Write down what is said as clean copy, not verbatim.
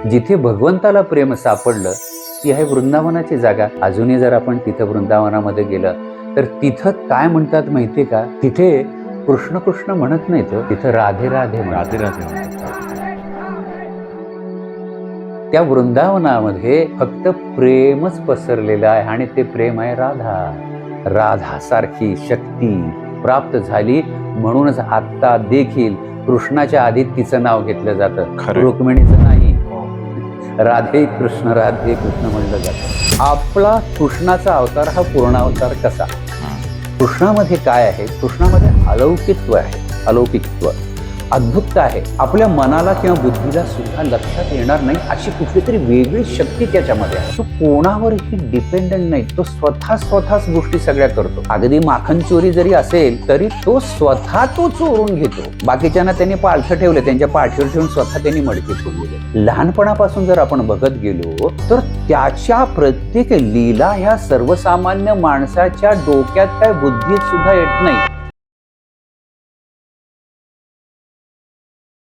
जिथे भगवंताला प्रेम सापडलं ती आहे वृंदावनाची जागा. अजूनही जर आपण तिथं वृंदावनामध्ये गेलं तर तिथं काय म्हणतात माहितीये का? तिथे कृष्ण कृष्ण म्हणत नाही, तिथं राधे राधे राधे म्हणतात. राधे. त्या वृंदावनामध्ये फक्त प्रेमच पसरलेलं आहे आणि ते प्रेम आहे राधा. राधासारखी शक्ती प्राप्त झाली म्हणूनच आता देखील कृष्णाच्या आधी तिचं नाव घेतलं जातं, खरं. रुक्मिणीचं नाही. राधे कृष्ण म्हणलं जातं. आपला कृष्णाचा अवतार हा पूर्ण अवतार कसा? कृष्णामध्ये काय आहे? कृष्णामध्ये अलौकिकत्व आहे, अलौकिकत्व अद्भुतता आहे. आपल्या मनाला किंवा बुद्धीला सुद्धा लक्षात येणार नाही अशी कुठली तरी वेगळी शक्ती त्याच्यामध्ये आहे. तो कोणावरही डिपेंडंट नाही, तो स्वतःच गोष्टी सगळ्या करतो. अगदी माखन चोरी जरी असेल तरी तो स्वतः तो चोरून घेतो. बाकीच्यांना त्यांनी पालथं ठेवले, त्यांच्या पाठीवर ठेवून स्वतः त्यांनी मडके फोडलेले. लहानपणापासून जर आपण बघत गेलो तर त्याच्या प्रत्येक लीला ह्या सर्वसामान्य माणसाच्या डोक्यात काय बुद्धीत सुद्धा येत नाही.